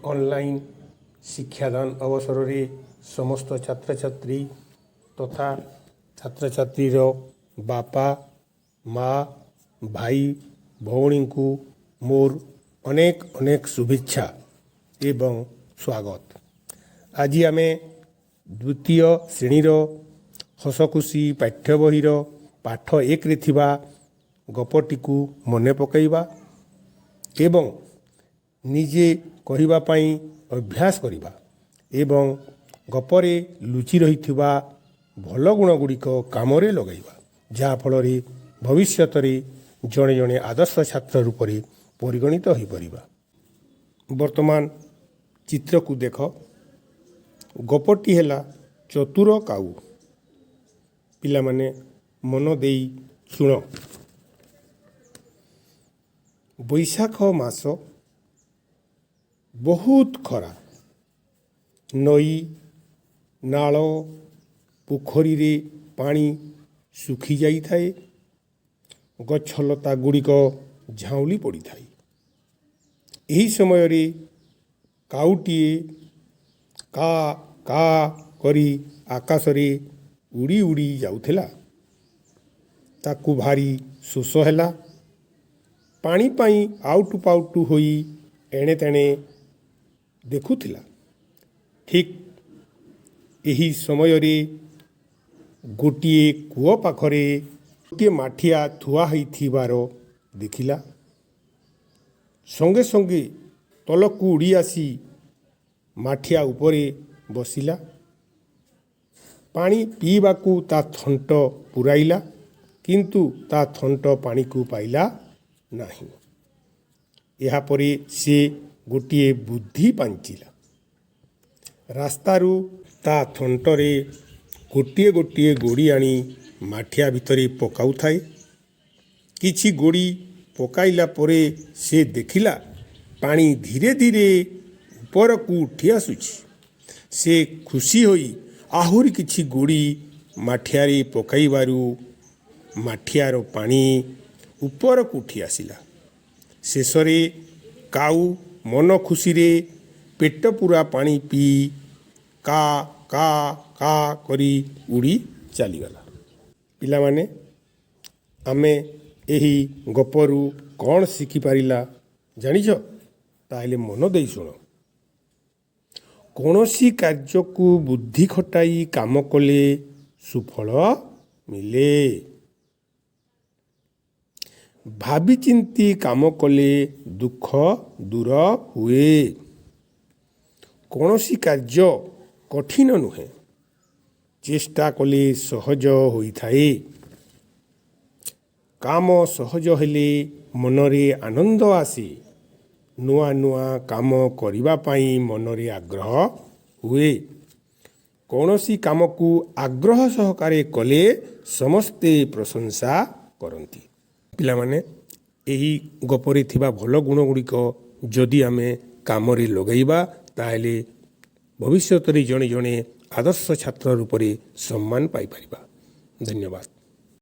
Online शिक्षादान अवसर रे समस्त छात्र छात्री तथा छात्र छात्रीर बापा माँ भाई भौणी को मोर अनेक अनेक शुभेच्छा एवं स्वागत। आज आम द्वितीय श्रेणीर हसखुशी पाठ्य बहीर पाठ एक रे थिबा गपटी को मने पकईबा एवं निजे कहिबा पई अभ्यास करिबा एवं गपरे लुचि रहिथिबा भल गुण गुड़िक कामरे लगाइबा जहाँ फल भविष्य जड़े जड़े आदर्श छात्र रूप में परिगणित हो परिबा। वर्तमान चित्र को देख गपटी हैला चतुर काऊ। पिला माने मन देई शुण। बैशाख मास बहुत खरा। नई नाल पोखरी रे पानी सुखी जाई थाए। गछलता गुड़िक झाउली पड़ी थाए। यही समय रे काउटीए का का करी आकाश रे उड़ी उड़ी जाउथेला। ताकू भारी शोष हैला। पानी पाई आउटु पाउटु होई एणे तेणे देखुथिला। ठीक यही समय रे गोटिए कूଅ पाखरे गोटिए माठिया थुआ होइथिबार देखिला। संगे संगे तलकू उड़ी आसी माठिया उपरे बसिला। पानी पीबाकू ता थंट पुराइला किंतु ता थंट पानी को पाइला नहीं। यहा परे से गोटिए बुद्धि पांचिला। रास्तारू ता थंटरे गोटिए गोटिए गोड़ी आनी माठिया भितरे पकाउ थाए। किछि गोड़ी पकाइला परे से देखिला पानी धीरे धीरे ऊपर को उठी आसुछि। से खुशी होई आहुरी किछि गोड़ी माठियारे पकाइबारू माठियार पानी ऊपर को उठी आसिला। शेषरे काऊ मन खुशी रे पेट पूरा पानी पी का का का करी उड़ी चलीगला। पिला माने आमे एही गपरू कौन शिखी पारिला जानिछ? ताहले मन देई शुण। कौनसी कार्य को बुद्धि खटाई काम कले सुफल मिले। भावी चिंती काम कले दुख दूर हुए। कौनसी कार्य कठिन नुहे। चेष्टा कले सहज होइथाए। काम सहज हेले मनरे आनंद आसे। नुआ नुआ काम करिबा पाई मनरे आग्रह हुए। कौनसी काम को आग्रह सहकारे कले समस्ते प्रशंसा करती। पिला माने एही गपरे थिबा भल गुण गुड़िक जदि आमे कामरे लगाइबा ताहेले भविष्य जड़े जड़े आदर्श छात्र रूप में सम्मान पाई परिबा। धन्यवाद।